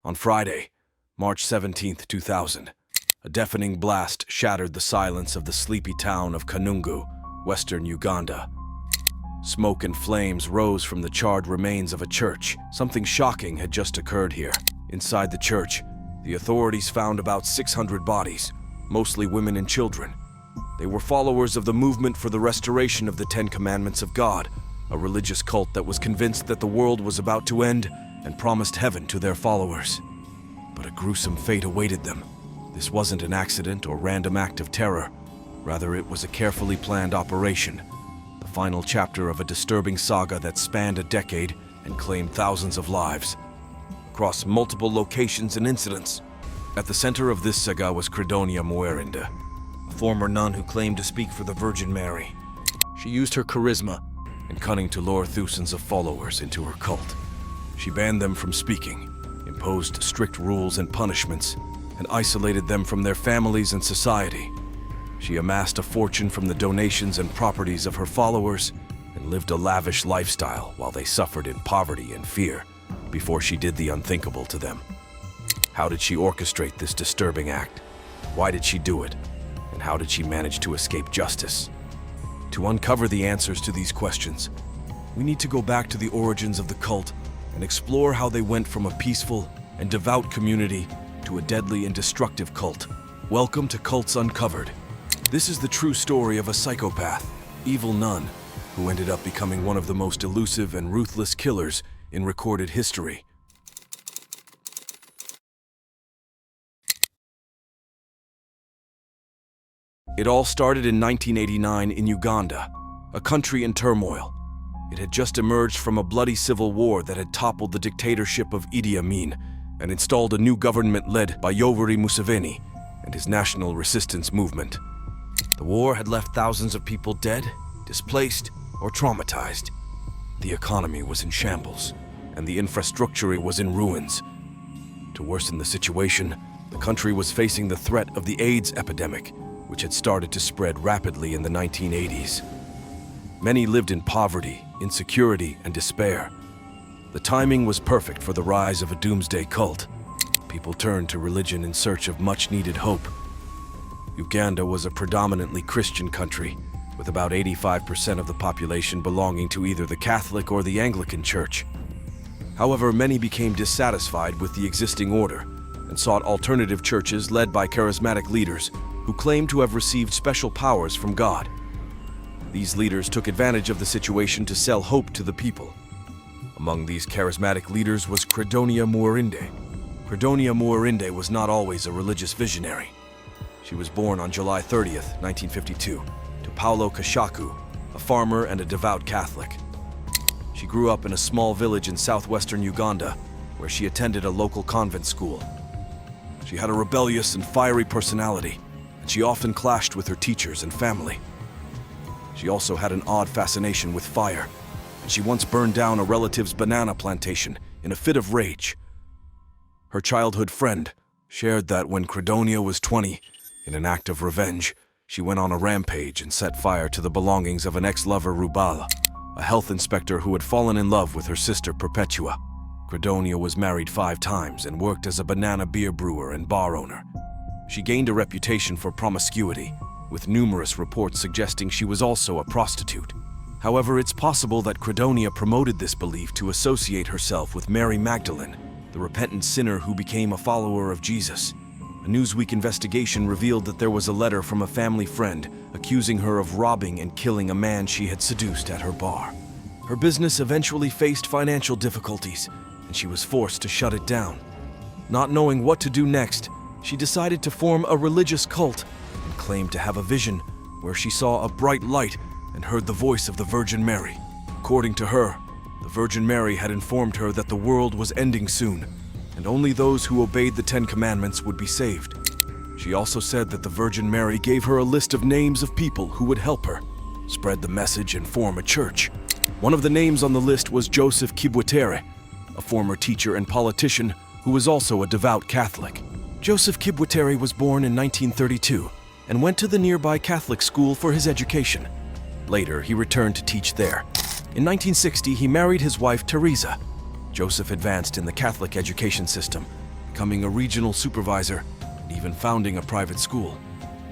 On Friday, March 17, 2000, a deafening blast shattered the silence of the sleepy town of Kanungu, western Uganda. Smoke and flames rose from the charred remains of a church. Something shocking had just occurred here. Inside the church, the authorities found about 600 bodies, mostly women and children. They were followers of the movement for the restoration of the Ten Commandments of God, a religious cult that was convinced that the world was about to end and promised heaven to their followers. But a gruesome fate awaited them. This wasn't an accident or random act of terror. Rather, it was a carefully planned operation, the final chapter of a disturbing saga that spanned a decade and claimed thousands of lives, across multiple locations and incidents. At the center of this saga was Credonia Mwerinde, a former nun who claimed to speak for the Virgin Mary. She used her charisma and cunning to lure thousands of followers into her cult. She banned them from speaking, imposed strict rules and punishments, and isolated them from their families and society. She amassed a fortune from the donations and properties of her followers and lived a lavish lifestyle while they suffered in poverty and fear before she did the unthinkable to them. How did she orchestrate this disturbing act? Why did she do it? And how did she manage to escape justice? To uncover the answers to these questions, we need to go back to the origins of the cult and explore how they went from a peaceful and devout community to a deadly and destructive cult. Welcome to Cults Uncovered. This is the true story of a psychopath, evil nun, who ended up becoming one of the most elusive and ruthless killers in recorded history. It all started in 1989 in Uganda, a country in turmoil. It had just emerged from a bloody civil war that had toppled the dictatorship of Idi Amin and installed a new government led by Yoweri Museveni and his national resistance movement. The war had left thousands of people dead, displaced, or traumatized. The economy was in shambles, and the infrastructure was in ruins. To worsen the situation, the country was facing the threat of the AIDS epidemic, which had started to spread rapidly in the 1980s. Many lived in poverty, insecurity, and despair. The timing was perfect for the rise of a doomsday cult. People turned to religion in search of much-needed hope. Uganda was a predominantly Christian country, with about 85% of the population belonging to either the Catholic or the Anglican Church. However, many became dissatisfied with the existing order and sought alternative churches led by charismatic leaders who claimed to have received special powers from God. These leaders took advantage of the situation to sell hope to the people. Among these charismatic leaders was Credonia Mwerinde. Credonia Mwerinde was not always a religious visionary. She was born on July 30th, 1952, to Paulo Kashaku, a farmer and a devout Catholic. She grew up in a small village in southwestern Uganda, where she attended a local convent school. She had a rebellious and fiery personality, and she often clashed with her teachers and family. She also had an odd fascination with fire, and she once burned down a relative's banana plantation in a fit of rage. Her childhood friend shared that when Credonia was 20, in an act of revenge, she went on a rampage and set fire to the belongings of an ex-lover, Rubala, a health inspector who had fallen in love with her sister Perpetua. Credonia was married 5 times and worked as a banana beer brewer and bar owner. She gained a reputation for promiscuity, with numerous reports suggesting she was also a prostitute. However, it's possible that Credonia promoted this belief to associate herself with Mary Magdalene, the repentant sinner who became a follower of Jesus. A Newsweek investigation revealed that there was a letter from a family friend accusing her of robbing and killing a man she had seduced at her bar. Her business eventually faced financial difficulties, and she was forced to shut it down. Not knowing what to do next, she decided to form a religious cult and claimed to have a vision where she saw a bright light and heard the voice of the Virgin Mary. According to her, the Virgin Mary had informed her that the world was ending soon, and only those who obeyed the 10 Commandments would be saved. She also said that the Virgin Mary gave her a list of names of people who would help her spread the message and form a church. One of the names on the list was Joseph Kibwetere, a former teacher and politician who was also a devout Catholic. Joseph Kibwetere was born in 1932 and went to the nearby Catholic school for his education. Later, he returned to teach there. In 1960, he married his wife, Teresa. Joseph advanced in the Catholic education system becoming a regional supervisor, and even founding a private school.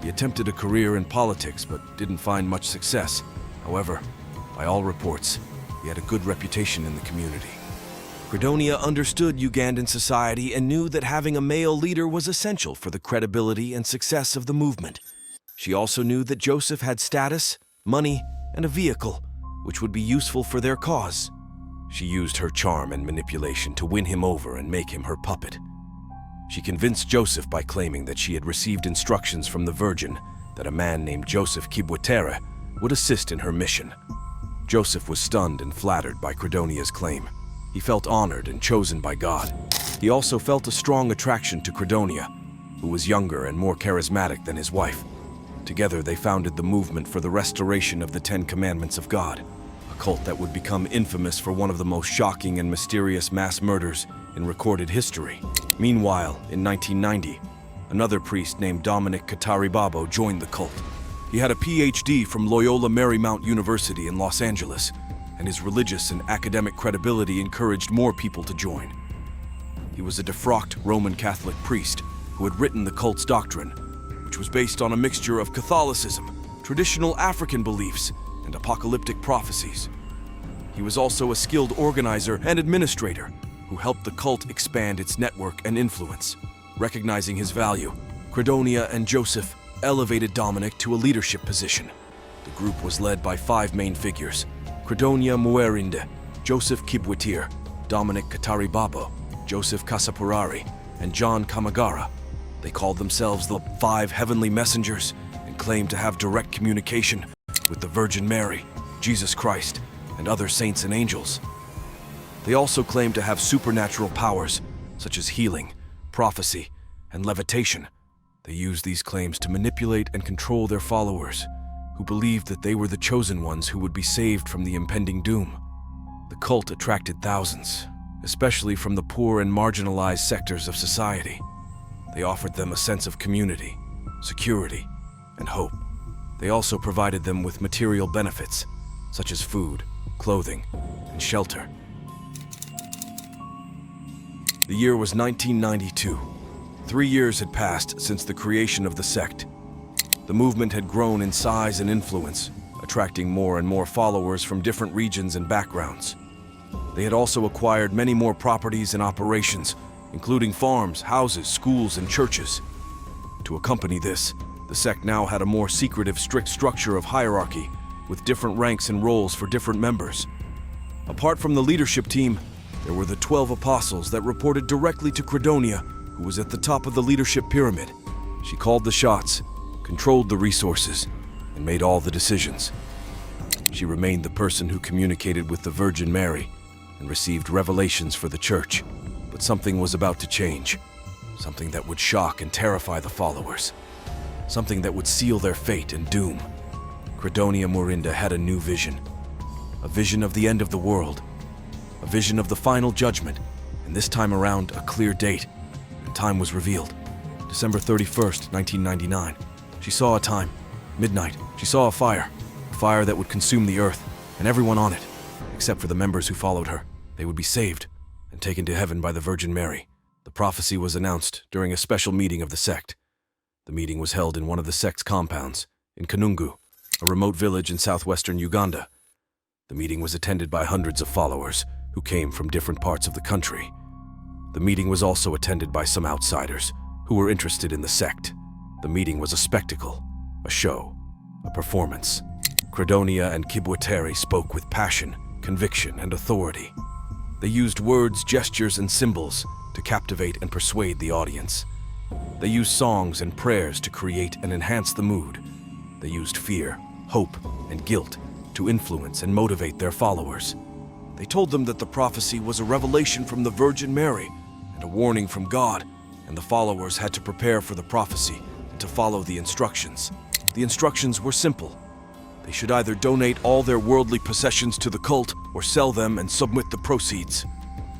He attempted a career in politics but didn't find much success. However, by all reports, he had a good reputation in the community. Credonia understood Ugandan society and knew that having a male leader was essential for the credibility and success of the movement. She also knew that Joseph had status, money, and a vehicle, which would be useful for their cause. She used her charm and manipulation to win him over and make him her puppet. She convinced Joseph by claiming that she had received instructions from the Virgin that a man named Joseph Kibwetere would assist in her mission. Joseph was stunned and flattered by Credonia's claim. He felt honored and chosen by God. He also felt a strong attraction to Credonia, who was younger and more charismatic than his wife. Together, they founded the movement for the restoration of the 10 Commandments of God, a cult that would become infamous for one of the most shocking and mysterious mass murders in recorded history. Meanwhile, in 1990, another priest named Dominic Kataribabo joined the cult. He had a PhD from Loyola Marymount University in Los Angeles, and his religious and academic credibility encouraged more people to join. He was a defrocked Roman Catholic priest who had written the cult's doctrine, which was based on a mixture of Catholicism, traditional African beliefs, and apocalyptic prophecies. He was also a skilled organizer and administrator who helped the cult expand its network and influence. Recognizing his value, Credonia and Joseph elevated Dominic to a leadership position. The group was led by 5 main figures: Credonia Mwerinde, Joseph Kibwetere, Dominic Kataribabo, Joseph Kasapurari, and John Kamagara. They called themselves the 5 Heavenly Messengers and claimed to have direct communication with the Virgin Mary, Jesus Christ, and other saints and angels. They also claimed to have supernatural powers, such as healing, prophecy, and levitation. They used these claims to manipulate and control their followers, who believed that they were the chosen ones who would be saved from the impending doom. The cult attracted thousands, especially from the poor and marginalized sectors of society. They offered them a sense of community, security, and hope. They also provided them with material benefits, such as food, clothing, and shelter. The year was 1992. 3 years had passed since the creation of the sect. The movement had grown in size and influence, attracting more and more followers from different regions and backgrounds. They had also acquired many more properties and operations, including farms, houses, schools, and churches. To accompany this, the sect now had a more secretive, strict structure of hierarchy, with different ranks and roles for different members. Apart from the leadership team, there were the 12 apostles that reported directly to Credonia, who was at the top of the leadership pyramid. She called the shots, controlled the resources, and made all the decisions. She remained the person who communicated with the Virgin Mary and received revelations for the church. But something was about to change. Something that would shock and terrify the followers. Something that would seal their fate and doom. Credonia Mwerinde had a new vision. A vision of the end of the world. A vision of the final judgment, and this time around, a clear date. And time was revealed. December 31st, 1999. She saw a time. Midnight. She saw a fire that would consume the earth, and everyone on it, except for the members who followed her. They would be saved and taken to heaven by the Virgin Mary. The prophecy was announced during a special meeting of the sect. The meeting was held in one of the sect's compounds, in Kanungu, a remote village in southwestern Uganda. The meeting was attended by hundreds of followers who came from different parts of the country. The meeting was also attended by some outsiders who were interested in the sect. The meeting was a spectacle, a show, a performance. Credonia and Kibwetere spoke with passion, conviction, and authority. They used words, gestures, and symbols to captivate and persuade the audience. They used songs and prayers to create and enhance the mood. They used fear, hope, and guilt to influence and motivate their followers. They told them that the prophecy was a revelation from the Virgin Mary and a warning from God, and the followers had to prepare for the prophecy and to follow the instructions. The instructions were simple. They should either donate all their worldly possessions to the cult or sell them and submit the proceeds.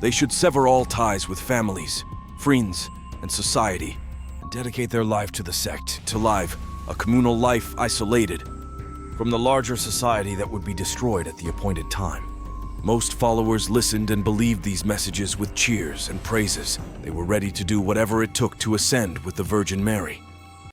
They should sever all ties with families, friends, and society, and dedicate their life to the sect, to live a communal life isolated from the larger society that would be destroyed at the appointed time. Most followers listened and believed these messages with cheers and praises. They were ready to do whatever it took to ascend with the Virgin Mary.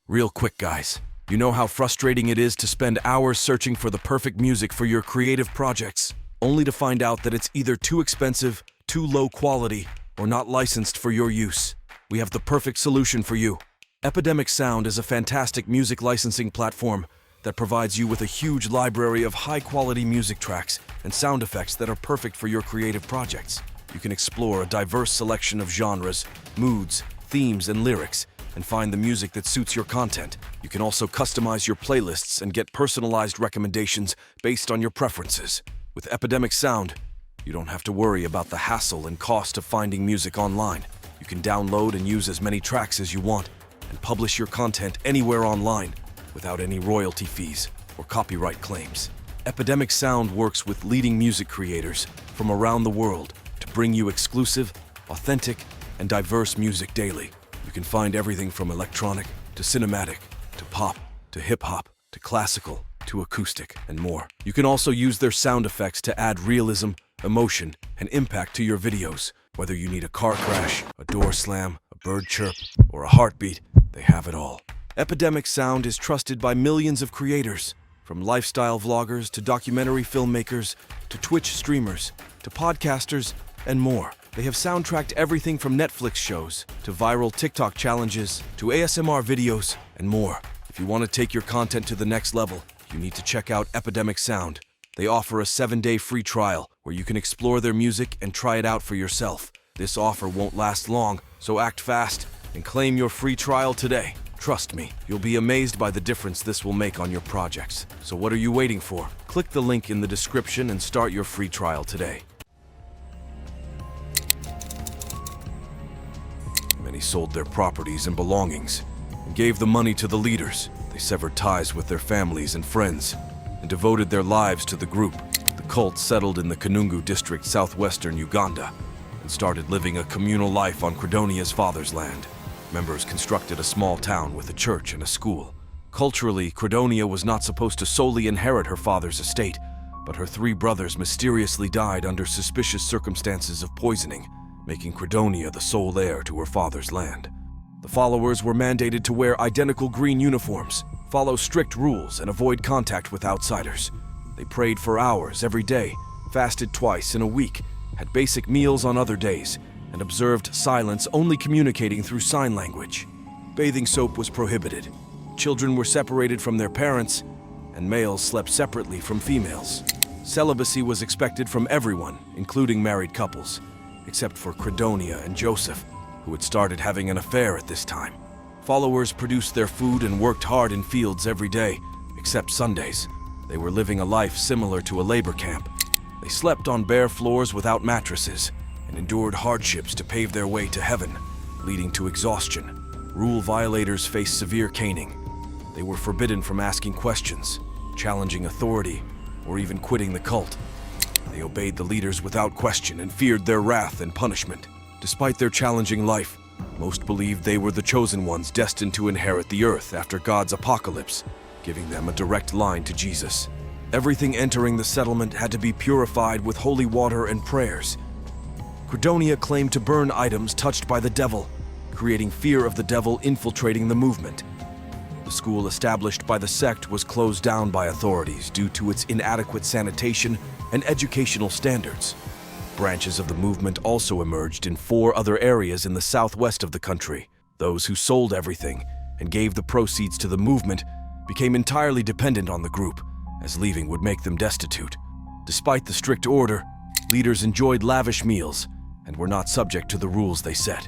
Real quick, guys. You know how frustrating it is to spend hours searching for the perfect music for your creative projects, only to find out that it's either too expensive, too low quality, or not licensed for your use. We have the perfect solution for you. Epidemic Sound is a fantastic music licensing platform that provides you with a huge library of high-quality music tracks and sound effects that are perfect for your creative projects. You can explore a diverse selection of genres, moods, themes, and lyrics, and find the music that suits your content. You can also customize your playlists and get personalized recommendations based on your preferences. With Epidemic Sound, you don't have to worry about the hassle and cost of finding music online. You can download and use as many tracks as you want and publish your content anywhere online without any royalty fees or copyright claims. Epidemic Sound works with leading music creators from around the world to bring you exclusive, authentic, and diverse music daily. You can find everything from electronic to cinematic to pop to hip-hop to classical to acoustic and more. You can also use their sound effects to add realism, emotion, and impact to your videos. Whether you need a car crash, a door slam, a bird chirp, or a heartbeat, they have it all. Epidemic Sound is trusted by millions of creators, from lifestyle vloggers to documentary filmmakers to Twitch streamers to podcasters and more. They have soundtracked everything from Netflix shows to viral TikTok challenges to ASMR videos and more. If you want to take your content to the next level, you need to check out Epidemic Sound. They offer a 7-day free trial where you can explore their music and try it out for yourself. This offer won't last long, so act fast and claim your free trial today. Trust me, you'll be amazed by the difference this will make on your projects. So what are you waiting for? Click the link in the description and start your free trial today. Many sold their properties and belongings and gave the money to the leaders. They severed ties with their families and friends and devoted their lives to the group. The cult settled in the Kanungu district, southwestern Uganda, and started living a communal life on Credonia's father's land. Members constructed a small town with a church and a school. Culturally, Credonia was not supposed to solely inherit her father's estate, but her 3 brothers mysteriously died under suspicious circumstances of poisoning, making Credonia the sole heir to her father's land. The followers were mandated to wear identical green uniforms, follow strict rules, and avoid contact with outsiders. They prayed for hours every day, fasted twice in a week, had basic meals on other days, and observed silence, only communicating through sign language. Bathing soap was prohibited. Children were separated from their parents, and males slept separately from females. Celibacy was expected from everyone, including married couples, except for Credonia and Joseph, who had started having an affair at this time. Followers produced their food and worked hard in fields every day, except Sundays. They were living a life similar to a labor camp. They slept on bare floors without mattresses and endured hardships to pave their way to heaven, leading to exhaustion. Rule violators faced severe caning. They were forbidden from asking questions, challenging authority, or even quitting the cult. They obeyed the leaders without question and feared their wrath and punishment. Despite their challenging life, most believed they were the chosen ones destined to inherit the earth after God's apocalypse, giving them a direct line to Jesus. Everything entering the settlement had to be purified with holy water and prayers. Credonia claimed to burn items touched by the devil, creating fear of the devil infiltrating the movement. The school established by the sect was closed down by authorities due to its inadequate sanitation and educational standards. Branches of the movement also emerged in 4 other areas in the southwest of the country. Those who sold everything and gave the proceeds to the movement became entirely dependent on the group, as leaving would make them destitute. Despite the strict order, leaders enjoyed lavish meals and were not subject to the rules they set.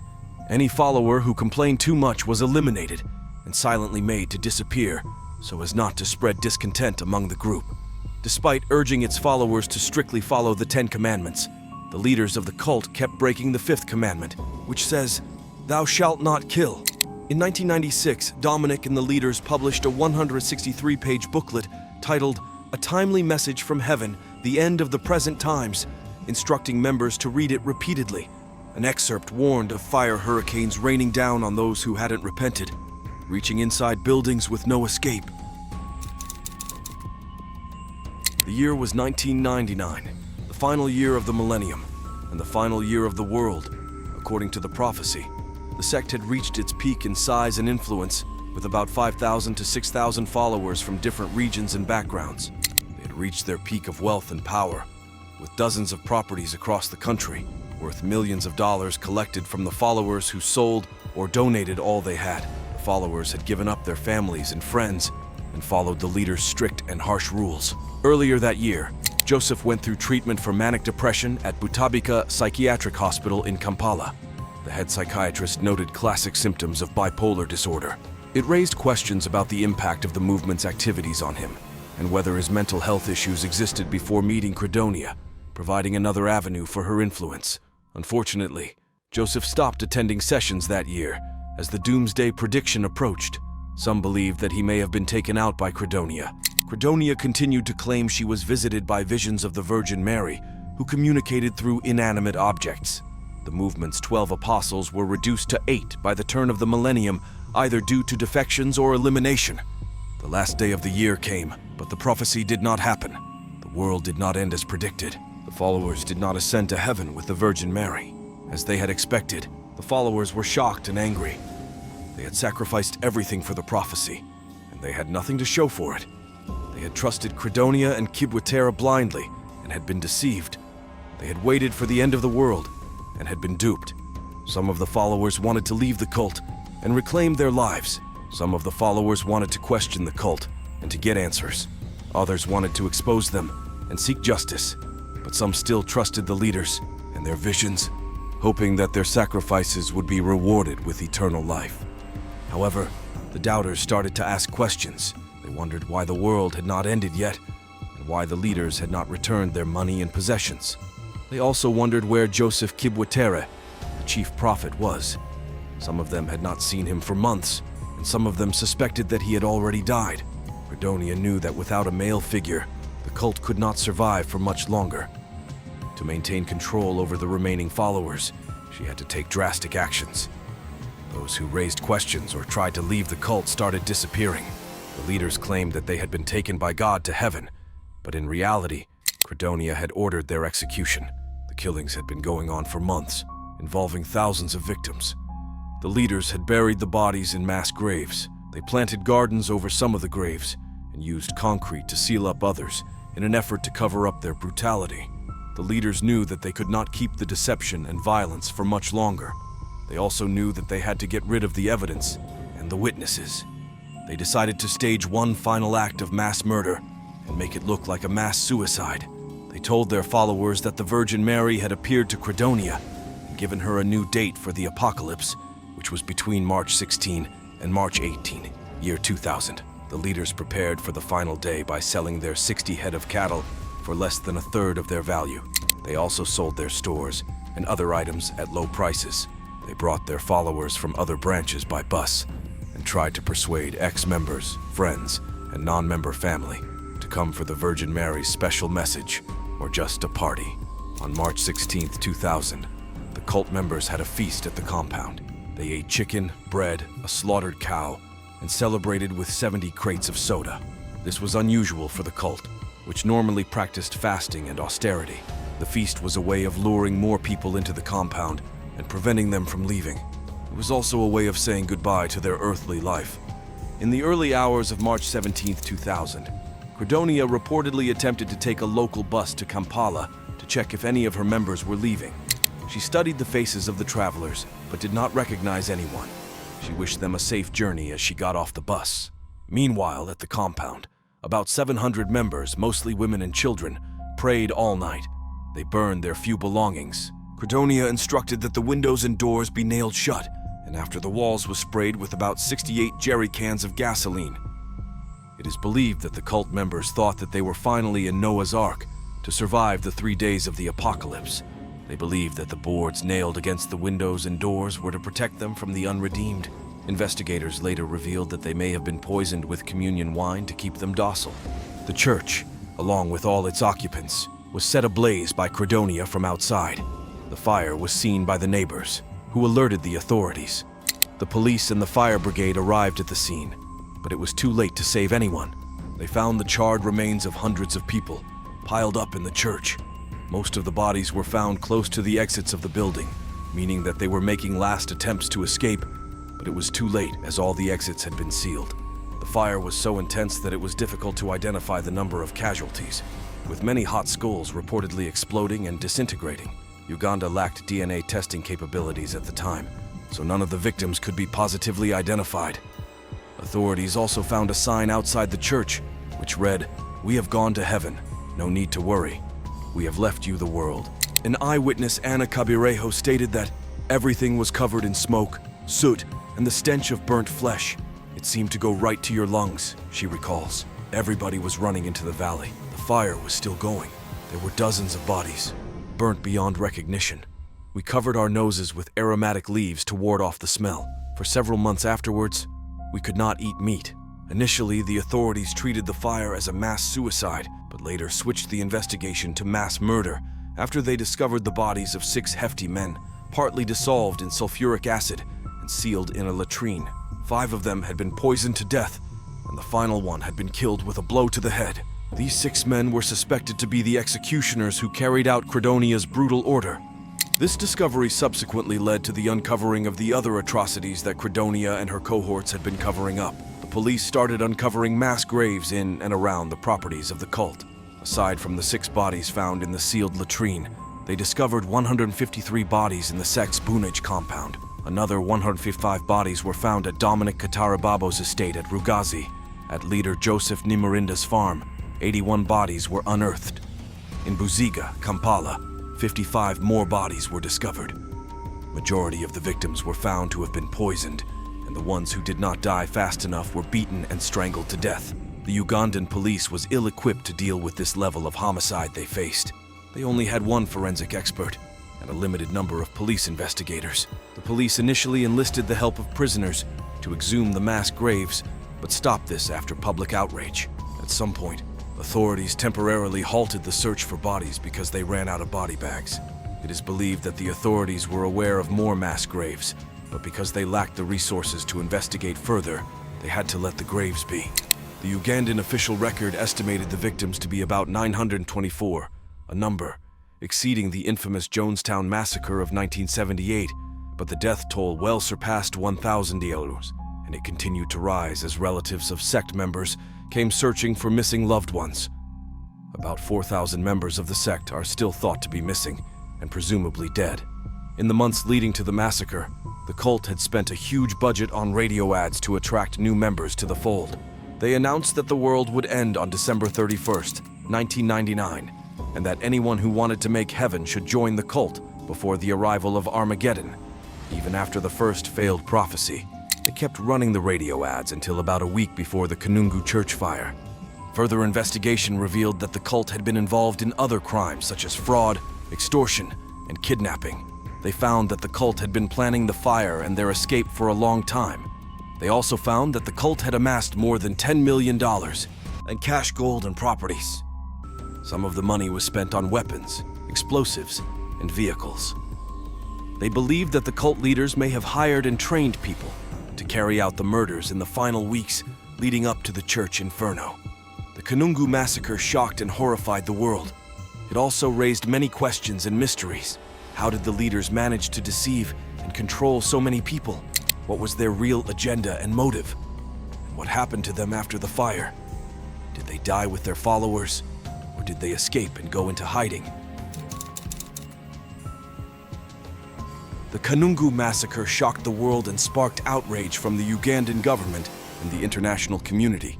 Any follower who complained too much was eliminated and silently made to disappear so as not to spread discontent among the group. Despite urging its followers to strictly follow the 10 Commandments, the leaders of the cult kept breaking the 5th commandment, which says, "Thou shalt not kill." In 1996, Dominic and the leaders published a 163-page booklet titled "A Timely Message from Heaven, the End of the Present Times," instructing members to read it repeatedly. An excerpt warned of fire hurricanes raining down on those who hadn't repented, reaching inside buildings with no escape. The year was 1999. The final year of the millennium, and the final year of the world. According to the prophecy, the sect had reached its peak in size and influence, with about 5,000 to 6,000 followers from different regions and backgrounds. They had reached their peak of wealth and power, with dozens of properties across the country, worth millions of dollars collected from the followers who sold or donated all they had. The followers had given up their families and friends and followed the leader's strict and harsh rules. Earlier that year, Joseph went through treatment for manic depression at Butabika Psychiatric Hospital in Kampala. The head psychiatrist noted classic symptoms of bipolar disorder. It raised questions about the impact of the movement's activities on him, and whether his mental health issues existed before meeting Credonia, providing another avenue for her influence. Unfortunately, Joseph stopped attending sessions that year as the Doomsday prediction approached. Some believed that he may have been taken out by Credonia. Credonia continued to claim she was visited by visions of the Virgin Mary, who communicated through inanimate objects. The movement's 12 apostles were reduced to 8 by the turn of the millennium, either due to defections or elimination. The last day of the year came, but the prophecy did not happen. The world did not end as predicted. The followers did not ascend to heaven with the Virgin Mary. As they had expected, the followers were shocked and angry. They had sacrificed everything for the prophecy, and they had nothing to show for it. They had trusted Credonia and Kibwetera blindly and had been deceived. They had waited for the end of the world and had been duped. Some of the followers wanted to leave the cult and reclaim their lives. Some of the followers wanted to question the cult and to get answers. Others wanted to expose them and seek justice, but some still trusted the leaders and their visions, hoping that their sacrifices would be rewarded with eternal life. However, the doubters started to ask questions. They wondered why the world had not ended yet, and why the leaders had not returned their money and possessions. They also wondered where Joseph Kibwetera, the chief prophet, was. Some of them had not seen him for months, and some of them suspected that he had already died. Credonia knew that without a male figure, the cult could not survive for much longer. To maintain control over the remaining followers, she had to take drastic actions. Those who raised questions or tried to leave the cult started disappearing. The leaders claimed that they had been taken by God to heaven, but in reality, Credonia had ordered their execution. The killings had been going on for months, involving thousands of victims. The leaders had buried the bodies in mass graves. They planted gardens over some of the graves and used concrete to seal up others in an effort to cover up their brutality. The leaders knew that they could not keep the deception and violence for much longer. They also knew that they had to get rid of the evidence and the witnesses. They decided to stage one final act of mass murder and make it look like a mass suicide. They told their followers that the Virgin Mary had appeared to Credonia and given her a new date for the apocalypse, which was between March 16 and March 18, year 2000. The leaders prepared for the final day by selling their 60 head of cattle for less than a third of their value. They also sold their stores and other items at low prices. They brought their followers from other branches by bus and tried to persuade ex-members, friends, and non-member family to come for the Virgin Mary's special message or just a party. On March 16, 2000, the cult members had a feast at the compound. They ate chicken, bread, a slaughtered cow, and celebrated with 70 crates of soda. This was unusual for the cult, which normally practiced fasting and austerity. The feast was a way of luring more people into the compound and preventing them from leaving. It was also a way of saying goodbye to their earthly life. In the early hours of March 17, 2000, Credonia reportedly attempted to take a local bus to Kampala to check if any of her members were leaving. She studied the faces of the travelers, but did not recognize anyone. She wished them a safe journey as she got off the bus. Meanwhile, at the compound, about 700 members, mostly women and children, prayed all night. They burned their few belongings. Credonia instructed that the windows and doors be nailed shut, and after the walls was sprayed with about 68 jerry cans of gasoline. It is believed that the cult members thought that they were finally in Noah's Ark to survive the 3 days of the apocalypse. They believed that the boards nailed against the windows and doors were to protect them from the unredeemed. Investigators later revealed that they may have been poisoned with communion wine to keep them docile. The church, along with all its occupants, was set ablaze by Credonia from outside. The fire was seen by the neighbors, who alerted the authorities. The police and the fire brigade arrived at the scene, but it was too late to save anyone. They found the charred remains of hundreds of people piled up in the church. Most of the bodies were found close to the exits of the building, meaning that they were making last attempts to escape, but it was too late as all the exits had been sealed. The fire was so intense that it was difficult to identify the number of casualties, with many hot skulls reportedly exploding and disintegrating. Uganda lacked DNA testing capabilities at the time, so none of the victims could be positively identified. Authorities also found a sign outside the church, which read, "We have gone to heaven. No need to worry. We have left you the world." An eyewitness, Anna Kabireho, stated that everything was covered in smoke, soot, and the stench of burnt flesh. It seemed to go right to your lungs, she recalls. Everybody was running into the valley. The fire was still going. There were dozens of bodies, burnt beyond recognition. We covered our noses with aromatic leaves to ward off the smell. For several months afterwards, we could not eat meat. Initially, the authorities treated the fire as a mass suicide, but later switched the investigation to mass murder after they discovered the bodies of 6 hefty men, partly dissolved in sulfuric acid and sealed in a latrine. 5 of them had been poisoned to death, and the final one had been killed with a blow to the head. These 6 men were suspected to be the executioners who carried out Credonia's brutal order. This discovery subsequently led to the uncovering of the other atrocities that Credonia and her cohorts had been covering up. The police started uncovering mass graves in and around the properties of the cult. Aside from the 6 bodies found in the sealed latrine, they discovered 153 bodies in the sect's Bunage compound. Another 155 bodies were found at Dominic Katarababo's estate at Rugazi. At leader Joseph Mwerende's farm, 81 bodies were unearthed. In Buziga, Kampala, 55 more bodies were discovered. Majority of the victims were found to have been poisoned, and the ones who did not die fast enough were beaten and strangled to death. The Ugandan police was ill-equipped to deal with this level of homicide they faced. They only had one forensic expert and a limited number of police investigators. The police initially enlisted the help of prisoners to exhume the mass graves, but stopped this after public outrage. At some point, authorities temporarily halted the search for bodies because they ran out of body bags. It is believed that the authorities were aware of more mass graves, but because they lacked the resources to investigate further, they had to let the graves be. The Ugandan official record estimated the victims to be about 924, a number exceeding the infamous Jonestown Massacre of 1978, but the death toll well surpassed 1,000 euros, and it continued to rise as relatives of sect members came searching for missing loved ones. About 4,000 members of the sect are still thought to be missing and presumably dead. In the months leading to the massacre, the cult had spent a huge budget on radio ads to attract new members to the fold. They announced that the world would end on December 31st, 1999, and that anyone who wanted to make heaven should join the cult before the arrival of Armageddon. Even after the first failed prophecy, they kept running the radio ads until about a week before the Kanungu church fire. Further investigation revealed that the cult had been involved in other crimes such as fraud, extortion, and kidnapping. They found that the cult had been planning the fire and their escape for a long time. They also found that the cult had amassed more than $10 million in cash, gold, and properties. Some of the money was spent on weapons, explosives, and vehicles. They believed that the cult leaders may have hired and trained people to carry out the murders in the final weeks leading up to the church inferno. The Kanungu Massacre shocked and horrified the world. It also raised many questions and mysteries. How did the leaders manage to deceive and control so many people? What was their real agenda and motive? And what happened to them after the fire? Did they die with their followers, or did they escape and go into hiding? The Kanungu Massacre shocked the world and sparked outrage from the Ugandan government and the international community.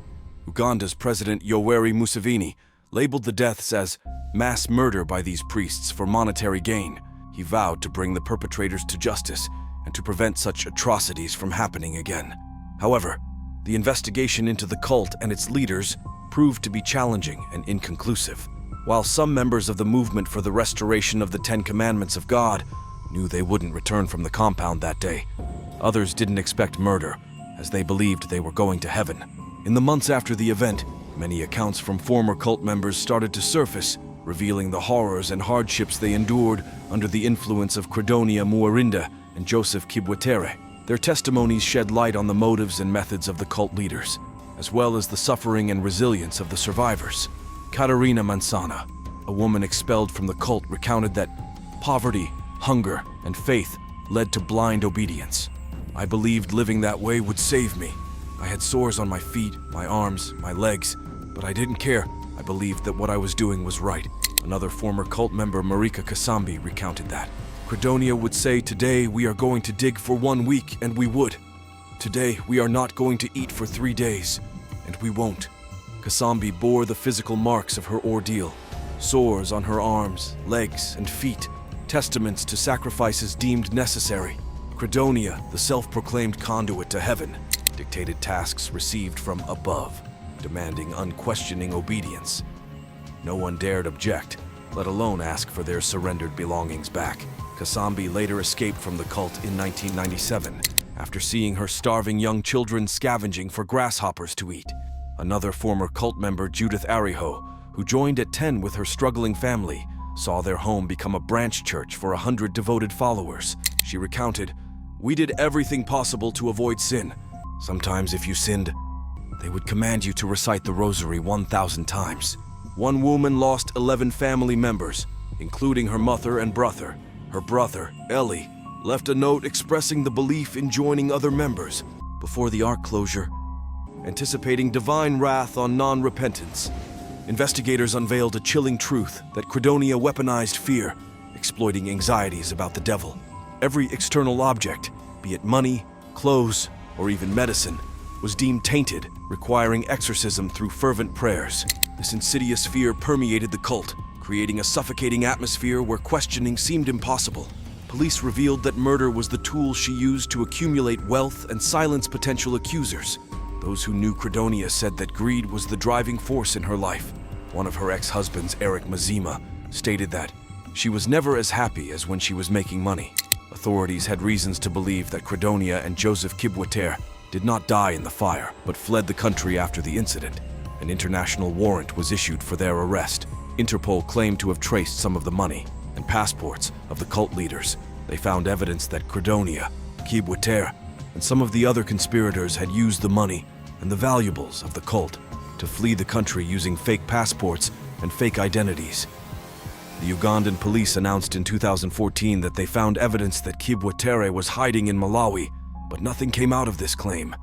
Uganda's President Yoweri Museveni labeled the deaths as mass murder by these priests for monetary gain. He vowed to bring the perpetrators to justice and to prevent such atrocities from happening again. However, the investigation into the cult and its leaders proved to be challenging and inconclusive. While some members of the movement for the restoration of the 10 Commandments of God knew they wouldn't return from the compound that day, others didn't expect murder, as they believed they were going to heaven. In the months after the event, many accounts from former cult members started to surface, revealing the horrors and hardships they endured under the influence of Credonia Mwerinde and Joseph Kibwetere. Their testimonies shed light on the motives and methods of the cult leaders, as well as the suffering and resilience of the survivors. Katarina Mansana, a woman expelled from the cult, recounted that poverty, hunger, and faith led to blind obedience. I believed living that way would save me. I had sores on my feet, my arms, my legs, but I didn't care. I believed that what I was doing was right. Another former cult member, Marika Kasambi, recounted that. Credonia would say, "Today we are going to dig for 1 week," and we would. "Today we are not going to eat for 3 days," and we won't. Kasambi bore the physical marks of her ordeal. Sores on her arms, legs, and feet, testaments to sacrifices deemed necessary. Credonia, the self-proclaimed conduit to heaven, dictated tasks received from above, demanding unquestioning obedience. No one dared object, let alone ask for their surrendered belongings back. Kasambi later escaped from the cult in 1997, after seeing her starving young children scavenging for grasshoppers to eat. Another former cult member, Judith Ariho, who joined at 10 with her struggling family, saw their home become a branch church for 100 devoted followers. She recounted, "We did everything possible to avoid sin. Sometimes if you sinned, they would command you to recite the rosary 1,000 times. One woman lost 11 family members, including her mother and brother. Her brother, Eli, left a note expressing the belief in joining other members before the ark closure, anticipating divine wrath on non-repentance. Investigators unveiled a chilling truth that Credonia weaponized fear, exploiting anxieties about the devil. Every external object, be it money, clothes, or even medicine, was deemed tainted, requiring exorcism through fervent prayers. This insidious fear permeated the cult, creating a suffocating atmosphere where questioning seemed impossible. Police revealed that murder was the tool she used to accumulate wealth and silence potential accusers. Those who knew Credonia said that greed was the driving force in her life. One of her ex-husbands, Eric Mazima, stated that she was never as happy as when she was making money. Authorities had reasons to believe that Credonia and Joseph Kibwetere did not die in the fire, but fled the country after the incident. An international warrant was issued for their arrest. Interpol claimed to have traced some of the money and passports of the cult leaders. They found evidence that Credonia, Kibwetere, and some of the other conspirators had used the money and the valuables of the cult to flee the country using fake passports and fake identities. The Ugandan police announced in 2014 that they found evidence that Kibwetere was hiding in Malawi, but nothing came out of this claim.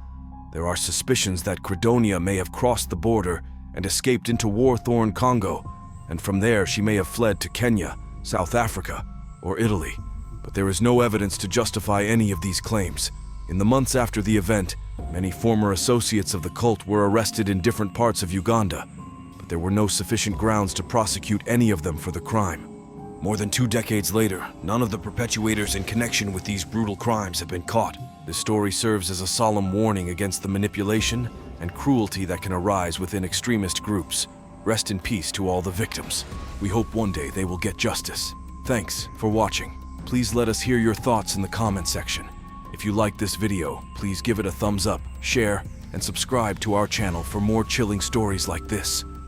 There are suspicions that Credonia may have crossed the border and escaped into war-torn Congo, and from there she may have fled to Kenya, South Africa, or Italy. But there is no evidence to justify any of these claims. In the months after the event, many former associates of the cult were arrested in different parts of Uganda, but there were no sufficient grounds to prosecute any of them for the crime. More than 2 decades later, none of the perpetrators in connection with these brutal crimes have been caught. This story serves as a solemn warning against the manipulation and cruelty that can arise within extremist groups. Rest in peace to all the victims. We hope one day they will get justice. Thanks for watching. Please let us hear your thoughts in the comment section. If you liked this video, please give it a thumbs up, share, and subscribe to our channel for more chilling stories like this.